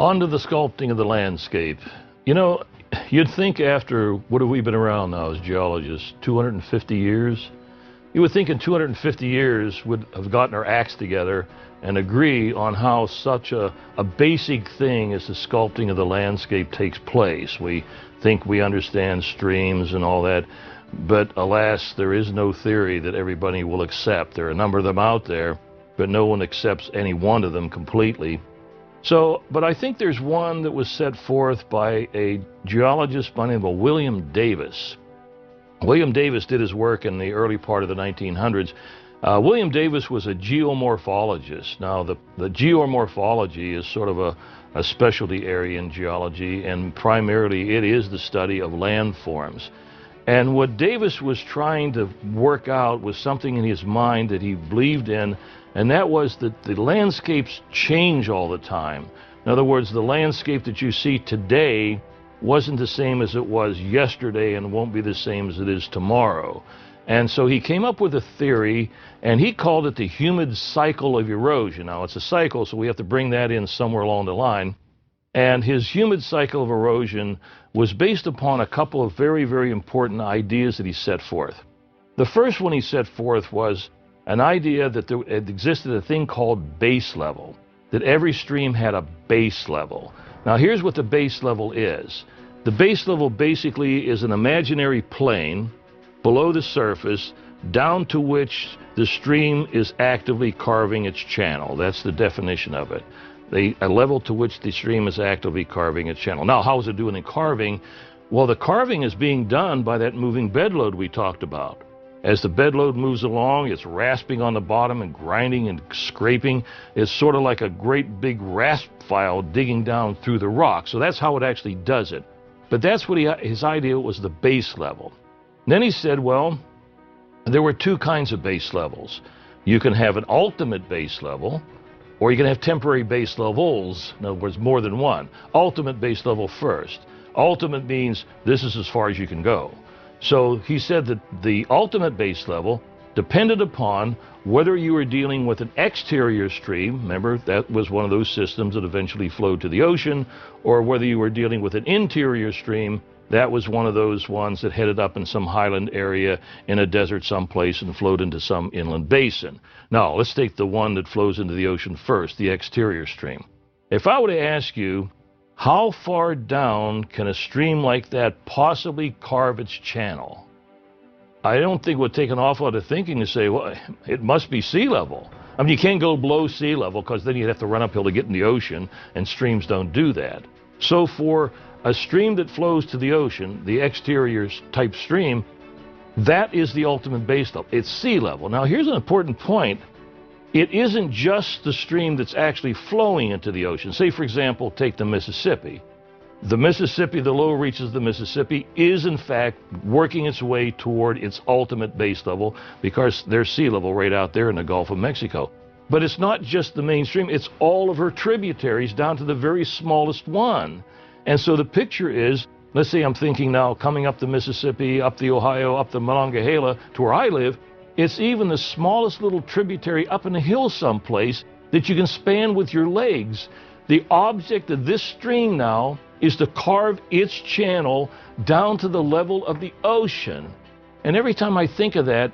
On to the sculpting of the landscape. You know, you'd think after, what have we been around now as geologists, 250 years? You would think in 250 years we'd have gotten our acts together and agree on how such a basic thing as the sculpting of the landscape takes place. We think we understand streams and all that, but alas, there is no theory that everybody will accept. There are a number of them out there, but no one accepts any one of them completely. So, but I think there's one that was set forth by a geologist by the name of William Davis. William Davis did his work in the early part of the 1900s. William Davis was a geomorphologist. Now, the geomorphology is sort of a specialty area in geology, and primarily it is the study of landforms. And what Davis was trying to work out was something in his mind that he believed in, and that was that the landscapes change all the time. In other words, the landscape that you see today wasn't the same as it was yesterday and won't be the same as it is tomorrow. And so he came up with a theory, and he called it the humid cycle of erosion. Now, it's a cycle, so we have to bring that in somewhere along the line. And his humid cycle of erosion was based upon a couple of very, very important ideas that he set forth. The first one he set forth was an idea that there existed a thing called base level, that every stream had a base level. Now, here's what the base level is. The base level basically is an imaginary plane below the surface down to which the stream is actively carving its channel. That's the definition of it. A level to which the stream is actively carving its channel. Now, how is it doing in carving? Well, the carving is being done by that moving bedload we talked about. As the bedload moves along, it's rasping on the bottom and grinding and scraping. It's sort of like a great big rasp file digging down through the rock. So that's how it actually does it. But that's what his idea was, the base level. And then he said, well, there were two kinds of base levels. You can have an ultimate base level, or you can have temporary base levels. In other words, more than one. Ultimate base level first. Ultimate means this is as far as you can go. So he said that the ultimate base level depended upon whether you were dealing with an exterior stream, remember that was one of those systems that eventually flowed to the ocean, or whether you were dealing with an interior stream, that was one of those ones that headed up in some highland area in a desert someplace and flowed into some inland basin. Now, let's take the one that flows into the ocean first, the exterior stream. If I were to ask you, how far down can a stream like that possibly carve its channel? I don't think it would take an awful lot of thinking to say, well, it must be sea level. I mean, you can't go below sea level because then you'd have to run uphill to get in the ocean, and streams don't do that. So for a stream that flows to the ocean, the exterior type stream, that is the ultimate base level. It's sea level. Now, here's an important point. It isn't just the stream that's actually flowing into the ocean. Say, for example, take the Mississippi. The Mississippi, the lower reaches of the Mississippi, is in fact working its way toward its ultimate base level because there's sea level right out there in the Gulf of Mexico. But it's not just the main stream, it's all of her tributaries down to the very smallest one. And so the picture is, let's say I'm thinking now coming up the Mississippi, up the Ohio, up the Monongahela to where I live, it's even the smallest little tributary up in the hill someplace that you can span with your legs. The object of this stream now is to carve its channel down to the level of the ocean. And every time I think of that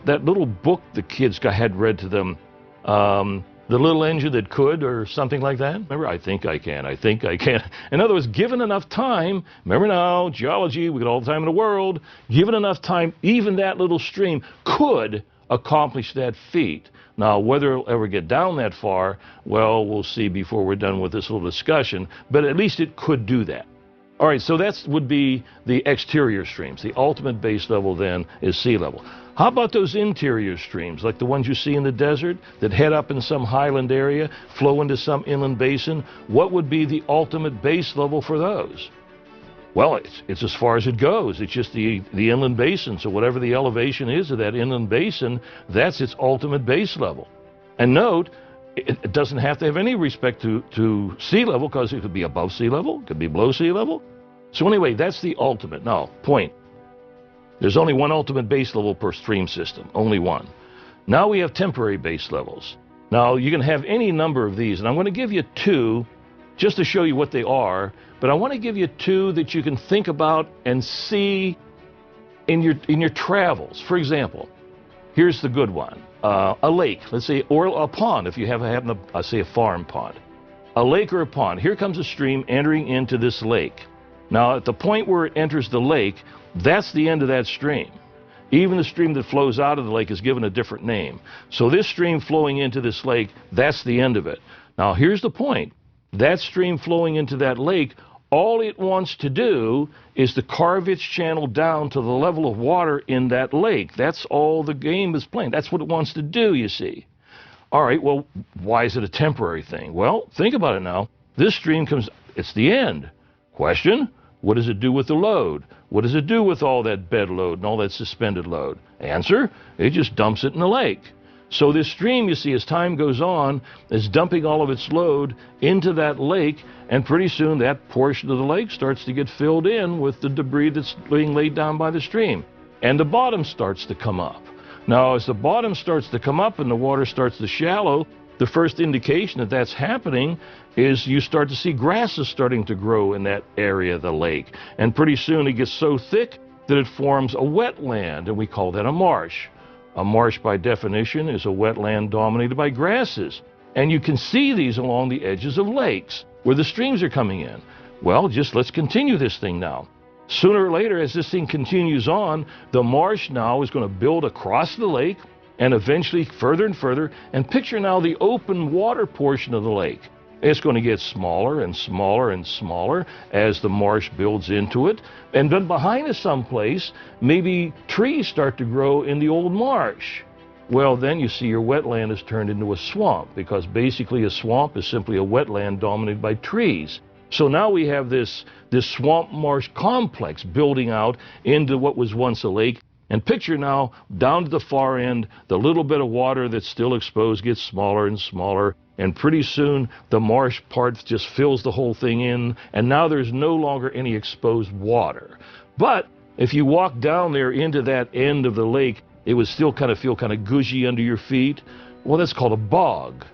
little book the kids had read to them, The Little Engine That Could, or something like that. Remember, I think I can. In other words, given enough time, remember now, geology, we got all the time in the world, given enough time, even that little stream could accomplish that feat. Now, whether it'll ever get down that far, well, we'll see before we're done with this little discussion, but at least it could do that. All right, so that would be the exterior streams. The ultimate base level then is sea level. How about those interior streams, like the ones you see in the desert that head up in some highland area, flow into some inland basin? What would be the ultimate base level for those? Well, it's as far as it goes. It's just the inland basin. So whatever the elevation is of that inland basin, that's its ultimate base level. And note, it doesn't have to have any respect to sea level, because it could be above sea level, it could be below sea level. So anyway, that's the ultimate. Now, point. There's only one ultimate base level per stream system, only one. Now we have temporary base levels. Now, you can have any number of these, and I'm going to give you two just to show you what they are, but I want to give you two that you can think about and see in your travels. For example, here's the good one. A lake, let's say, or a pond, if you happen to say a farm pond. A lake or a pond. Here comes a stream entering into this lake. Now, at the point where it enters the lake, that's the end of that stream. Even the stream that flows out of the lake is given a different name. So this stream flowing into this lake, that's the end of it. Now, here's the point. That stream flowing into that lake, all it wants to do is to carve its channel down to the level of water in that lake. That's all the game is playing. That's what it wants to do, you see. All right, well, why is it a temporary thing? Well, think about it now. This stream comes, it's the end. Question, what does it do with the load? What does it do with all that bed load and all that suspended load? Answer, it just dumps it in the lake. So this stream, you see, as time goes on, is dumping all of its load into that lake, and pretty soon that portion of the lake starts to get filled in with the debris that's being laid down by the stream. And the bottom starts to come up. Now, as the bottom starts to come up and the water starts to shallow, the first indication that that's happening is you start to see grasses starting to grow in that area of the lake. And pretty soon it gets so thick that it forms a wetland, and we call that a marsh. A marsh, by definition, is a wetland dominated by grasses. And you can see these along the edges of lakes where the streams are coming in. Well, just let's continue this thing now. Sooner or later, as this thing continues on, the marsh now is going to build across the lake and eventually further and further. And picture now the open water portion of the lake. It's going to get smaller and smaller and smaller as the marsh builds into it. And then behind it someplace, maybe trees start to grow in the old marsh. Well, then you see your wetland is turned into a swamp, because basically a swamp is simply a wetland dominated by trees. So now we have this swamp marsh complex building out into what was once a lake. And picture now, down to the far end, the little bit of water that's still exposed gets smaller and smaller. And pretty soon, the marsh part just fills the whole thing in. And now there's no longer any exposed water. But if you walk down there into that end of the lake, it would still kind of feel kind of gushy under your feet. Well, that's called a bog.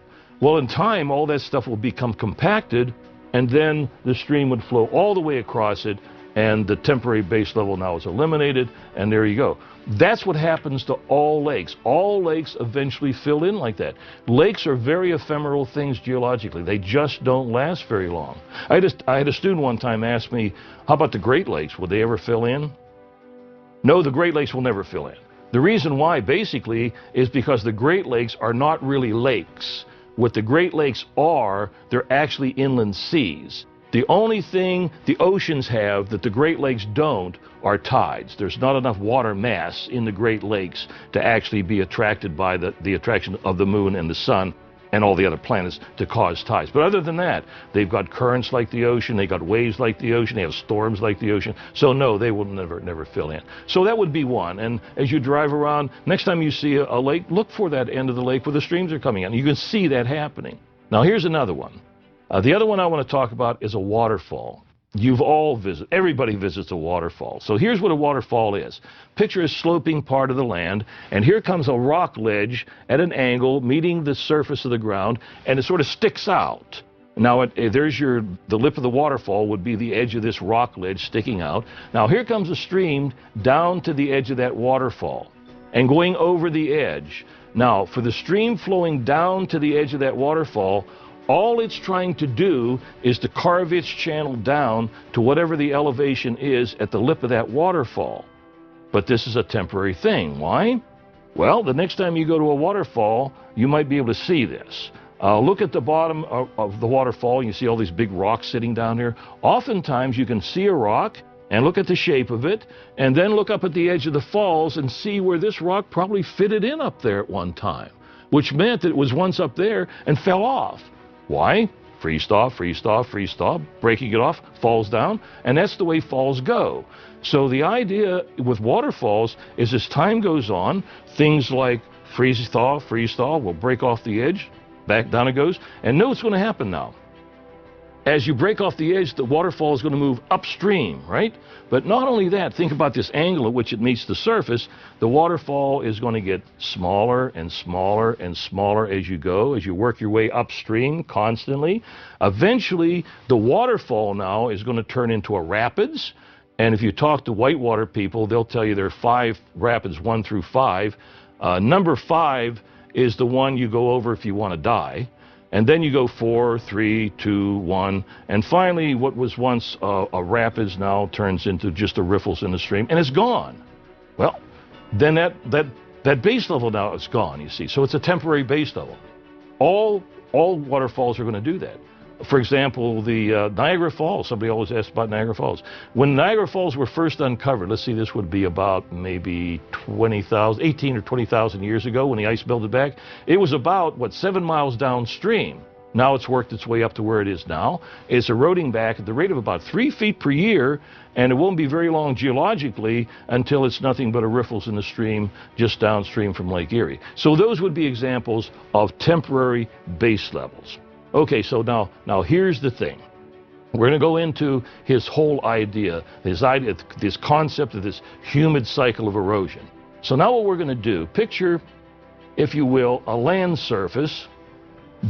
Well, in time, all that stuff will become compacted, and then the stream would flow all the way across it, and the temporary base level now is eliminated, and there you go. That's what happens to all lakes. All lakes eventually fill in like that. Lakes are very ephemeral things geologically. They just don't last very long. I had a student one time ask me, how about the Great Lakes? Would they ever fill in? No, the Great Lakes will never fill in. The reason why, basically, is because the Great Lakes are not really lakes. What the Great Lakes are, they're actually inland seas. The only thing the oceans have that the Great Lakes don't are tides. There's not enough water mass in the Great Lakes to actually be attracted by the attraction of the moon and the sun and all the other planets to cause tides. But other than that, they've got currents like the ocean, they've got waves like the ocean, they have storms like the ocean. So no, they will never fill in. So that would be one. And as you drive around, next time you see a lake, look for that end of the lake where the streams are coming in. You can see that happening. Now here's another one. The other one I want to talk about is a waterfall. You've all visited, everybody visits a waterfall. So here's what a waterfall is. Picture a sloping part of the land, and here comes a rock ledge at an angle meeting the surface of the ground, and it sort of sticks out. Now, there's the lip of the waterfall would be the edge of this rock ledge sticking out. Now, here comes a stream down to the edge of that waterfall and going over the edge. Now, for the stream flowing down to the edge of that waterfall, all it's trying to do is to carve its channel down to whatever the elevation is at the lip of that waterfall. But this is a temporary thing. Why? Well, the next time you go to a waterfall, you might be able to see this. Look at the bottom of the waterfall. You see all these big rocks sitting down here. Oftentimes, you can see a rock and look at the shape of it, and then look up at the edge of the falls and see where this rock probably fitted in up there at one time, which meant that it was once up there and fell off. Why? Freeze-thaw, freeze-thaw, freeze-thaw, breaking it off, falls down, and that's the way falls go. So the idea with waterfalls is as time goes on, things like freeze-thaw will break off the edge, back down it goes, and know what's going to happen now. as you break off the edge, the waterfall is going to move upstream, right? But not only that, think about this angle at which it meets the surface. The waterfall is going to get smaller and smaller and smaller as you go, as you work your way upstream constantly. Eventually, the waterfall now is going to turn into a rapids. And if you talk to whitewater people, they'll tell you there are 5 rapids, 1 through 5. Number 5 is the one you go over if you want to die. And then you go 4, 3, 2, 1, and finally what was once a rapids now turns into just the riffles in the stream, and it's gone. Well, then that base level now is gone, you see. So it's a temporary base level. All waterfalls are going to do that. For example, the Niagara Falls, somebody always asks about Niagara Falls. When Niagara Falls were first uncovered, let's see, this would be about maybe 18 or 20,000 years ago when the ice melted back. It was about, 7 miles downstream. Now it's worked its way up to where it is now. It's eroding back at the rate of about 3 feet per year, and it won't be very long geologically until it's nothing but a riffles in the stream just downstream from Lake Erie. So those would be examples of temporary base levels. Okay, so now here's the thing. We're going to go into his whole idea, this concept of this humid cycle of erosion. So now what we're going to do, picture, if you will, a land surface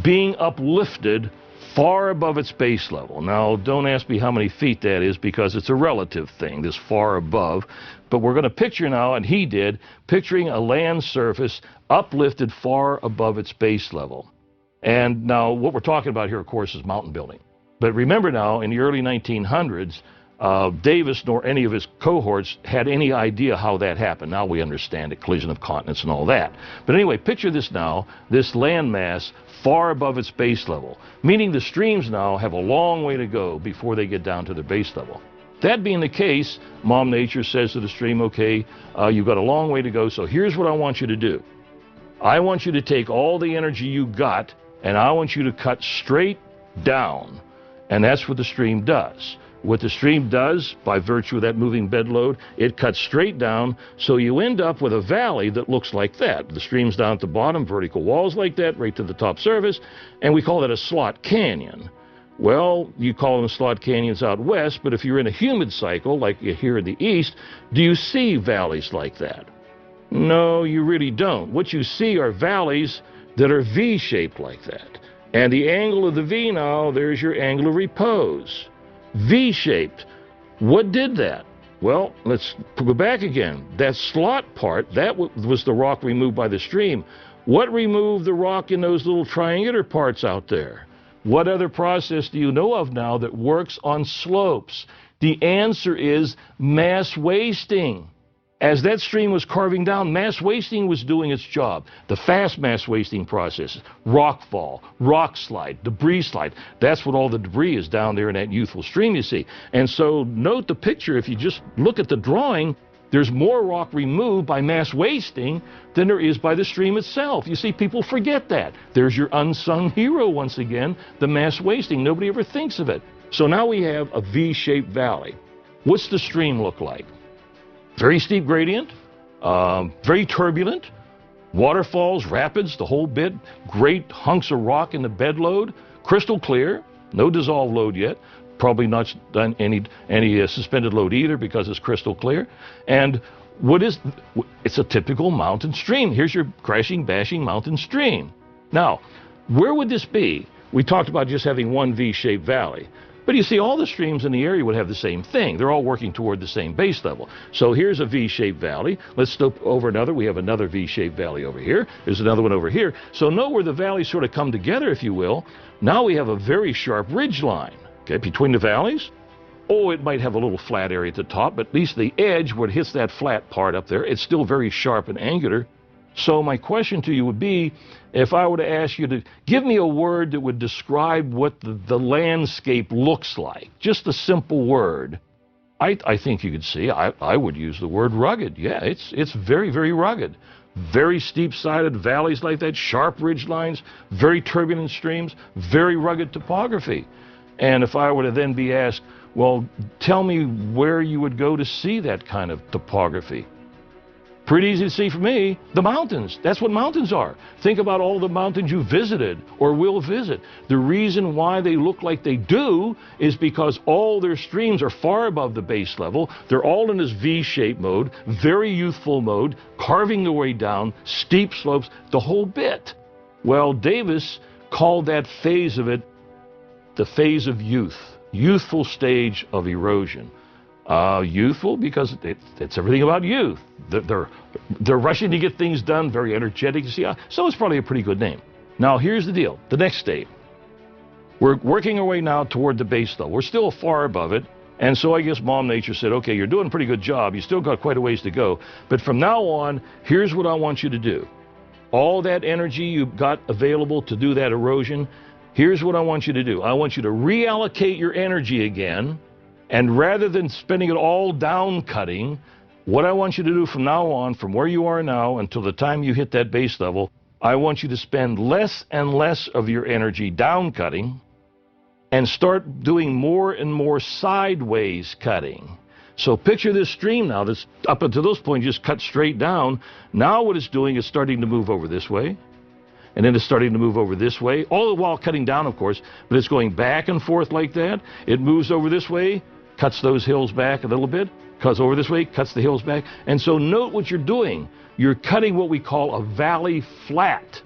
being uplifted far above its base level. Now, don't ask me how many feet that is because it's a relative thing, this far above. But we're going to picture now, and he did, picturing a land surface uplifted far above its base level. And now what we're talking about here, of course, is mountain building. But remember now, in the early 1900s, Davis nor any of his cohorts had any idea how that happened. Now we understand it, collision of continents and all that. But anyway, picture this now, this landmass far above its base level, meaning the streams now have a long way to go before they get down to their base level. That being the case, Mom Nature says to the stream, okay, you've got a long way to go, so here's what I want you to do. I want you to take all the energy you got and I want you to cut straight down. And that's what the stream does. What the stream does, by virtue of that moving bed load, it cuts straight down, so you end up with a valley that looks like that. The stream's down at the bottom, vertical walls like that, right to the top surface, and we call that a slot canyon. Well, you call them slot canyons out west, but if you're in a humid cycle, like here in the east, do you see valleys like that? No, you really don't. What you see are valleys that are V-shaped like that. And the angle of the V now, there's your angle of repose. V-shaped. What did that? Well, let's go back again. That slot part, that was the rock removed by the stream. What removed the rock in those little triangular parts out there? What other process do you know of now that works on slopes? The answer is mass wasting. As that stream was carving down, mass wasting was doing its job. The fast mass wasting process, rock fall, rock slide, debris slide. That's what all the debris is down there in that Youthful stream, you see. And so note the picture. If you just look at the drawing, there's more rock removed by mass wasting than there is by the stream itself. You see, people forget that. There's your unsung hero once again, the mass wasting. Nobody ever thinks of it. So now we have a V-shaped valley. What's the stream look like? Very steep gradient, very turbulent, waterfalls, rapids, the whole bit, great hunks of rock in the bed load, crystal clear, no dissolved load yet, probably not done any suspended load either because it's crystal clear. And it's a typical mountain stream. Here's your crashing, bashing mountain stream. Now, where would this be? We talked about just having one V-shaped valley. But you see, all the streams in the area would have the same thing. They're all working toward the same base level. So here's a V-shaped valley. Let's step over another. We have another V-shaped valley over here. There's another one over here. So note where the valleys sort of come together, if you will. Now we have a very sharp ridge line, okay, between the valleys. Oh, it might have a little flat area at the top, but at least the edge where it hits that flat part up there, it's still very sharp and angular. So my question to you would be, if I were to ask you to give me a word that would describe what the landscape looks like, just a simple word, I think you could see, I would use the word rugged. Yeah, it's very, very rugged. Very steep-sided valleys like that, sharp ridge lines, very turbulent streams, very rugged topography. And if I were to then be asked, well, tell me where you would go to see that kind of topography. Pretty easy to see for me. The mountains. That's what mountains are. Think about all the mountains you visited or will visit. The reason why they look like they do is because all their streams are far above the base level. They're all in this V-shaped mode, very youthful mode, carving their way down, steep slopes, the whole bit. Well, Davis called that phase of it the phase of youth, youthful stage of erosion. Youthful because it's everything about youth. They're rushing to get things done, very energetic. You see, so it's probably a pretty good name. Now, here's the deal. The next stage. We're working our way now toward the base level. We're still far above it. And so I guess Mom Nature said, okay, you're doing a pretty good job. You still got quite a ways to go. But from now on, here's what I want you to do. All that energy you've got available to do that erosion, here's what I want you to do. I want you to reallocate your energy again. And rather than spending it all down cutting, what I want you to do from now on, from where you are now until the time you hit that base level, I want you to spend less and less of your energy down cutting and start doing more and more sideways cutting. So picture this stream now that's up until this point just cut straight down. Now what it's doing is starting to move over this way. And then it's starting to move over this way, all the while cutting down, of course, but it's going back and forth like that. It moves over this way, cuts those hills back a little bit, cuts over this way, cuts the hills back. And so note what you're doing. You're cutting what we call a valley flat.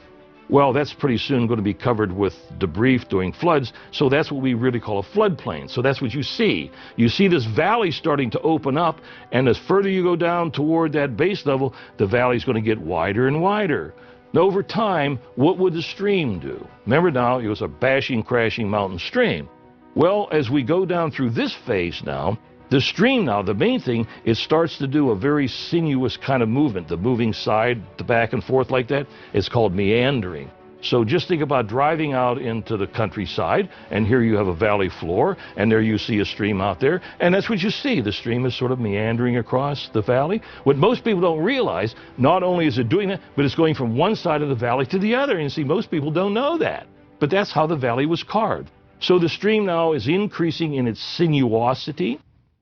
Well, that's pretty soon going to be covered with debris during floods, so that's what we really call a floodplain. So that's what you see. You see this valley starting to open up, and as further you go down toward that base level, the valley's going to get wider and wider. Now, over time, what would the stream do? Remember now, it was a bashing, crashing mountain stream. Well, as we go down through this phase now, the stream now, the main thing, it starts to do a very sinuous kind of movement. The moving side, the back and forth like that, it's called meandering. So just think about driving out into the countryside, and here you have a valley floor, and there you see a stream out there, and that's what you see. The stream is sort of meandering across the valley. What most people don't realize, not only is it doing that, but it's going from one side of the valley to the other. And you see, most people don't know that. But that's how the valley was carved. So the stream now is increasing in its sinuosity.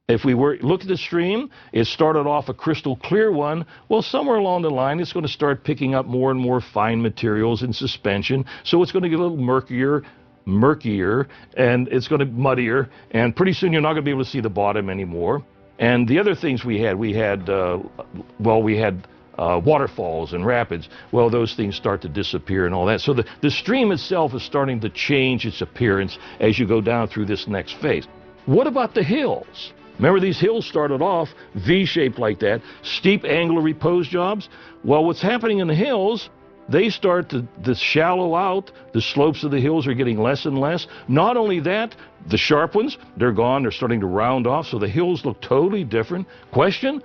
If we look at the stream, it started off a crystal clear one. Well, somewhere along the line, it's going to start picking up more and more fine materials in suspension. So it's going to get a little murkier, and it's going to muddier. And pretty soon, you're not going to be able to see the bottom anymore. And the other things we had waterfalls and rapids. Well, those things start to disappear and all that. So the stream itself is starting to change its appearance as you go down through this next phase. What about the hills? Remember, these hills started off V-shaped like that, steep angular repose jobs. Well, what's happening in the hills, they start to shallow out. The slopes of the hills are getting less and less. Not only that, the sharp ones, they're gone. They're starting to round off, so the hills look totally different. Question,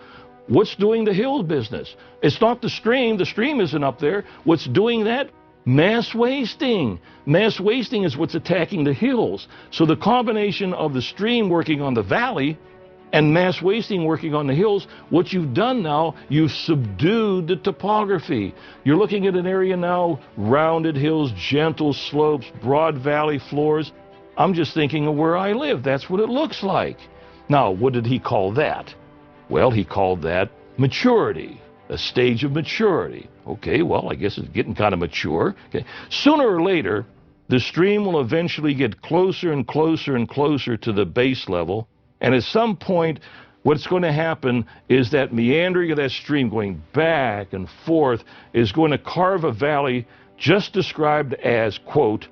what's doing the hill business? It's not the stream. The stream isn't up there. What's doing that? Mass wasting. Mass wasting is what's attacking the hills. So the combination of the stream working on the valley and mass wasting working on the hills, what you've done now, you've subdued the topography. You're looking at an area now, rounded hills, gentle slopes, broad valley floors. I'm just thinking of where I live. That's what it looks like. Now, what did he call that? Well, he called that maturity, a stage of maturity. Okay, well, I guess it's getting kind of mature. Okay. Sooner or later, the stream will eventually get closer and closer and closer to the base level. And at some point, what's going to happen is that meandering of that stream going back and forth is going to carve a valley just described as, quote,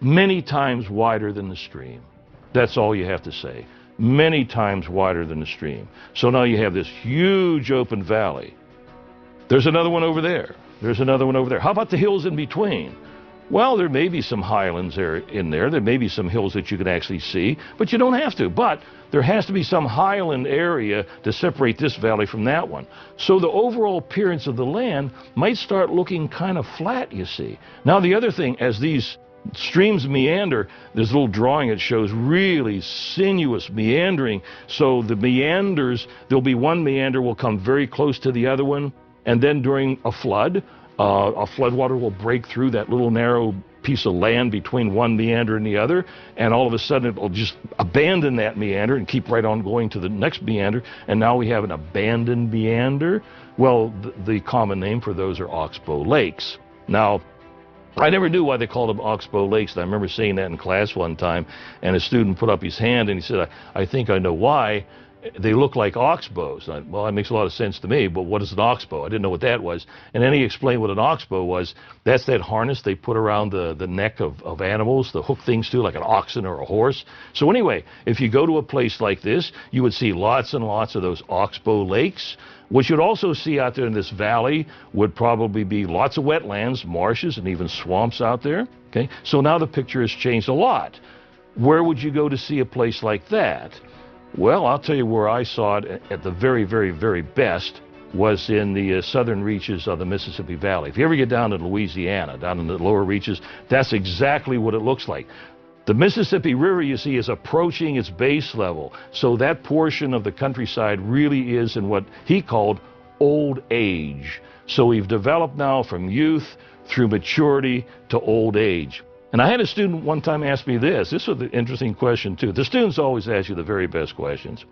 many times wider than the stream. That's all you have to say. Many times wider than the stream. So now you have this huge open valley. There's another one over there. There's another one over there. How about the hills in between? Well, there may be some highlands in there. There may be some hills that you can actually see, but you don't have to. But there has to be some highland area to separate this valley from that one. So the overall appearance of the land might start looking kind of flat, you see. Now, the other thing, as these streams meander, there's a little drawing that shows really sinuous meandering. So the meanders, there'll be one meander will come very close to the other one, and then during a floodwater will break through that little narrow piece of land between one meander and the other, and all of a sudden it will just abandon that meander and keep right on going to the next meander, and now we have an abandoned meander. Well, the common name for those are oxbow lakes. Now, I never knew why they called them oxbow lakes, and I remember saying that in class one time, and a student put up his hand and he said, I think I know why. They look like oxbows. Well, that makes a lot of sense to me, but what is an oxbow? I didn't know what that was. And then he explained what an oxbow was. That's that harness they put around the neck of animals, the hook things to, like an oxen or a horse. So anyway, if you go to a place like this, you would see lots and lots of those oxbow lakes. What you'd also see out there in this valley would probably be lots of wetlands, marshes, and even swamps out there. Okay, so now the picture has changed a lot. Where would you go to see a place like that? Well, I'll tell you where I saw it at the very, very, very best was in the southern reaches of the Mississippi Valley. If you ever get down to Louisiana, down in the lower reaches, that's exactly what it looks like. The Mississippi River, you see, is approaching its base level. So that portion of the countryside really is in what he called old age. So we've developed now from youth through maturity to old age. And I had a student one time ask me this. This was an interesting question, too. The students always ask you the very best questions.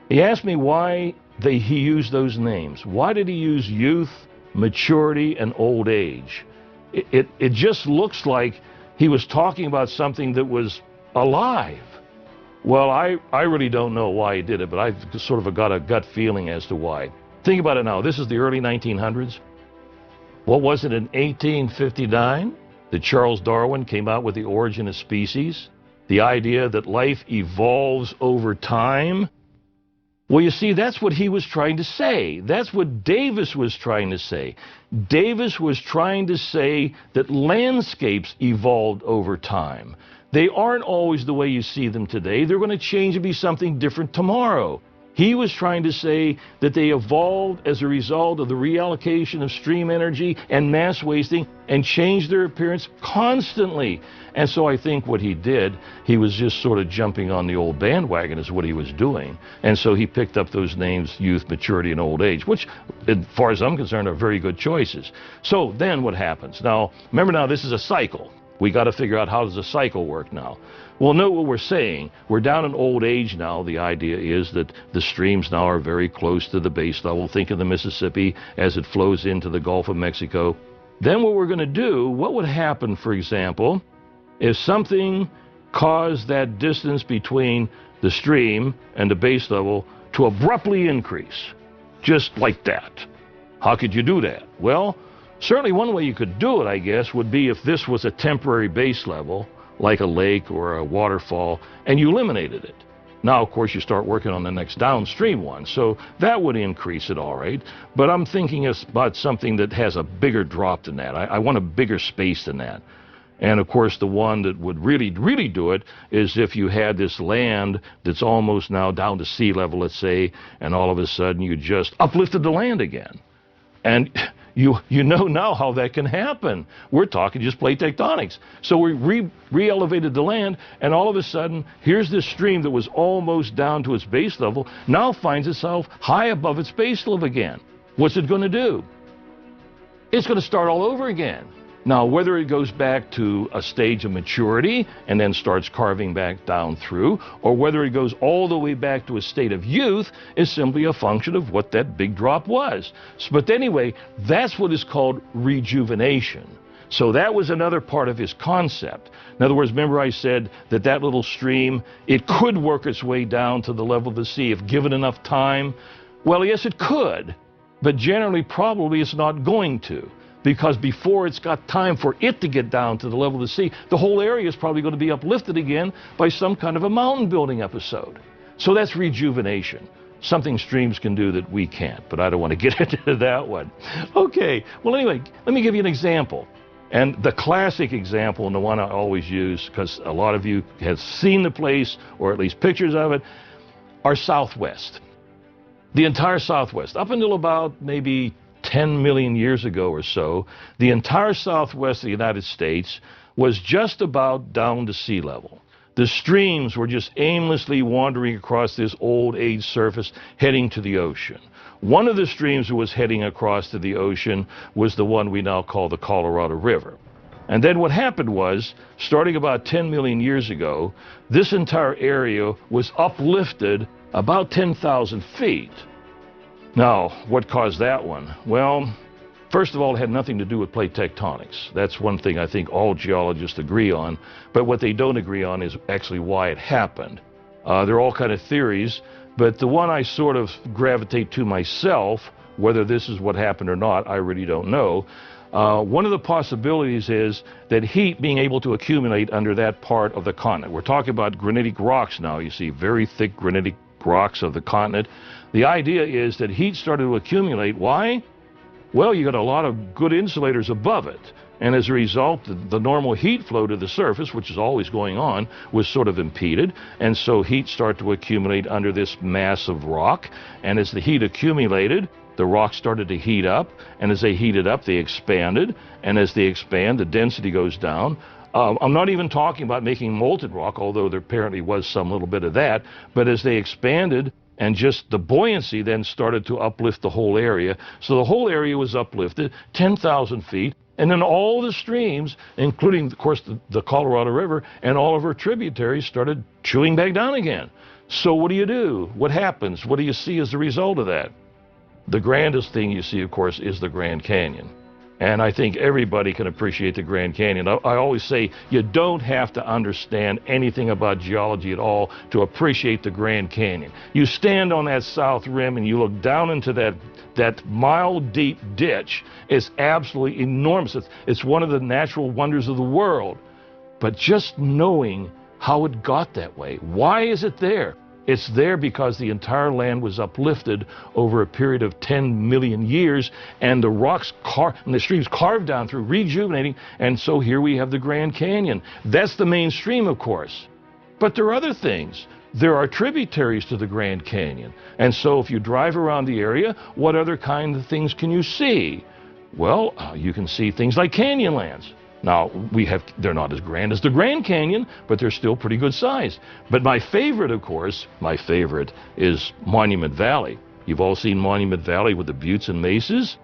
He asked me why he used those names. Why did he use youth, maturity, and old age? It just looks like he was talking about something that was alive. Well, I really don't know why he did it, but I've sort of got a gut feeling as to why. Think about it now. This is the early 1900s. What was it in 1859? That Charles Darwin came out with The Origin of Species, the idea that life evolves over time. Well, you see, that's what he was trying to say. That's what Davis was trying to say. Davis was trying to say that landscapes evolved over time. They aren't always the way you see them today. They're going to change and be something different tomorrow. He was trying to say that they evolved as a result of the reallocation of stream energy and mass wasting and changed their appearance constantly. And so I think what he did, he was just sort of jumping on the old bandwagon is what he was doing. And so he picked up those names, youth, maturity, and old age, which, as far as I'm concerned, are very good choices. So then what happens? Now, remember now, this is a cycle. We got to figure out how does a cycle work now. Well, note what we're saying. We're down in old age now. The idea is that the streams now are very close to the base level. Think of the Mississippi as it flows into the Gulf of Mexico. Then what we're going to do, what would happen, for example, if something caused that distance between the stream and the base level to abruptly increase, just like that? How could you do that? Well, certainly one way you could do it, I guess, would be if this was a temporary base level, like a lake or a waterfall, and you eliminated it. Now, of course, you start working on the next downstream one, so that would increase it, all right. But I'm thinking about something that has a bigger drop than that. I want a bigger space than that. And, of course, the one that would really, really do it is if you had this land that's almost now down to sea level, let's say, and all of a sudden you just uplifted the land again. And you know now how that can happen. We're talking just plate tectonics. So we re-elevated the land, and all of a sudden, here's this stream that was almost down to its base level, now finds itself high above its base level again. What's it going to do? It's going to start all over again. Now, whether it goes back to a stage of maturity and then starts carving back down through, or whether it goes all the way back to a state of youth is simply a function of what that big drop was. But anyway, that's what is called rejuvenation. So that was another part of his concept. In other words, remember I said that that little stream, it could work its way down to the level of the sea if given enough time. Well, yes, it could, but generally probably it's not going to. Because before it's got time for it to get down to the level of the sea, the whole area is probably going to be uplifted again by some kind of a mountain building episode. So that's rejuvenation. Something streams can do that we can't, but I don't want to get into that one. Okay, well anyway, let me give you an example. And the classic example, and the one I always use, because a lot of you have seen the place, or at least pictures of it, are Southwest. The entire Southwest, up until about maybe 10 million years ago or so, the entire Southwest of the United States was just about down to sea level. The streams were just aimlessly wandering across this old age surface heading to the ocean. One of the streams that was heading across to the ocean was the one we now call the Colorado River. And then what happened was, starting about 10 million years ago, this entire area was uplifted about 10,000 feet. Now, what caused that one? Well, first of all, it had nothing to do with plate tectonics. That's one thing I think all geologists agree on. But what they don't agree on is actually why it happened. There are all kinds of theories, but the one I sort of gravitate to myself, whether this is what happened or not, I really don't know. One of the possibilities is that heat being able to accumulate under that part of the continent. We're talking about granitic rocks now, you see, very thick granitic rocks of the continent. The idea is that heat started to accumulate. Why? Well, you got a lot of good insulators above it. And as a result, the normal heat flow to the surface, which is always going on, was sort of impeded. And so heat started to accumulate under this mass of rock. And as the heat accumulated, the rocks started to heat up. And as they heated up, they expanded. And as they expand, the density goes down. I'm not even talking about making molten rock, although there apparently was some little bit of that. But as they expanded, and just the buoyancy then started to uplift the whole area. So the whole area was uplifted 10,000 feet. And then all the streams, including, of course, the Colorado River and all of her tributaries, started chewing back down again. So what do? What happens? What do you see as a result of that? The grandest thing you see, of course, is the Grand Canyon. And I think everybody can appreciate the Grand Canyon. I always say you don't have to understand anything about geology at all to appreciate the Grand Canyon. You stand on that south rim and you look down into that mile-deep ditch. It's absolutely enormous. It's one of the natural wonders of the world. But just knowing how it got that way, why is it there? It's there because the entire land was uplifted over a period of 10 million years, and the rocks and the streams carved down through rejuvenating, and so here we have the Grand Canyon. That's the main stream, of course. But there are other things. There are tributaries to the Grand Canyon, and so if you drive around the area, what other kind of things can you see? Well, you can see things like canyonlands. Now, they're not as grand as the Grand Canyon, but they're still pretty good size. But my favorite, of course, is Monument Valley. You've all seen Monument Valley with the buttes and mesas.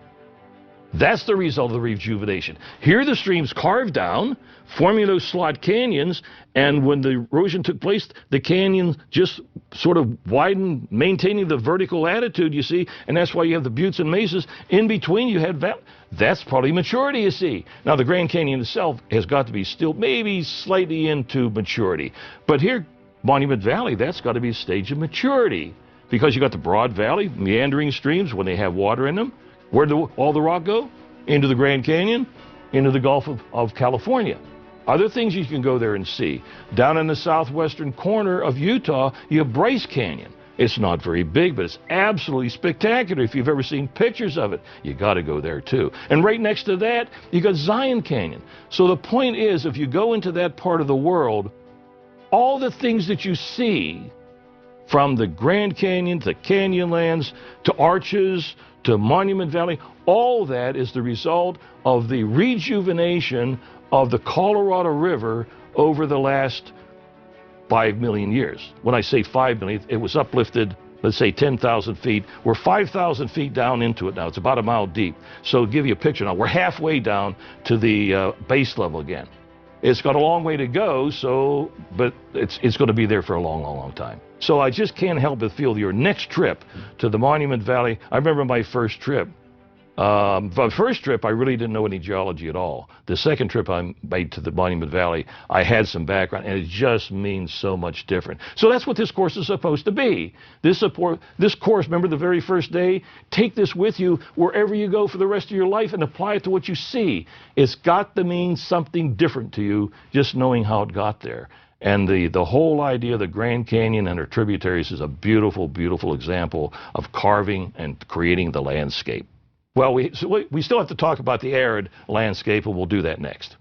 That's the result of the rejuvenation. Here the streams carved down, forming those slot canyons, and when the erosion took place, the canyon just sort of widened, maintaining the vertical attitude, you see, and that's why you have the buttes and mesas. In between, you had that's probably maturity, you see. Now, the Grand Canyon itself has got to be still maybe slightly into maturity. But here, Monument Valley, that's got to be a stage of maturity, because you got the broad valley, meandering streams when they have water in them. Where did all the rock go? Into the Grand Canyon, into the Gulf of California. Other things you can go there and see. Down in the southwestern corner of Utah, you have Bryce Canyon. It's not very big, but it's absolutely spectacular. If you've ever seen pictures of it, you got to go there too. And right next to that, you got Zion Canyon. So the point is, if you go into that part of the world, all the things that you see, from the Grand Canyon to Canyonlands to Arches to Monument Valley, all that is the result of the rejuvenation of the Colorado River over the last 5 million years. When I say 5 million, it was uplifted, let's say 10,000 feet. We're 5,000 feet down into it now. It's about a mile deep. So to give you a picture now, we're halfway down to the base level again. It's got a long way to go, but it's going to be there for a long, long, long time. So I just can't help but feel your next trip to the Monument Valley. I remember my first trip. The first trip, I really didn't know any geology at all. The second trip I made to the Monument Valley, I had some background, and it just means so much different. So that's what this course is supposed to be. This course, remember the very first day? Take this with you wherever you go for the rest of your life and apply it to what you see. It's got to mean something different to you, just knowing how it got there. And the whole idea of the Grand Canyon and her tributaries is a beautiful, beautiful example of carving and creating the landscape. Well, we still have to talk about the arid landscape, and we'll do that next.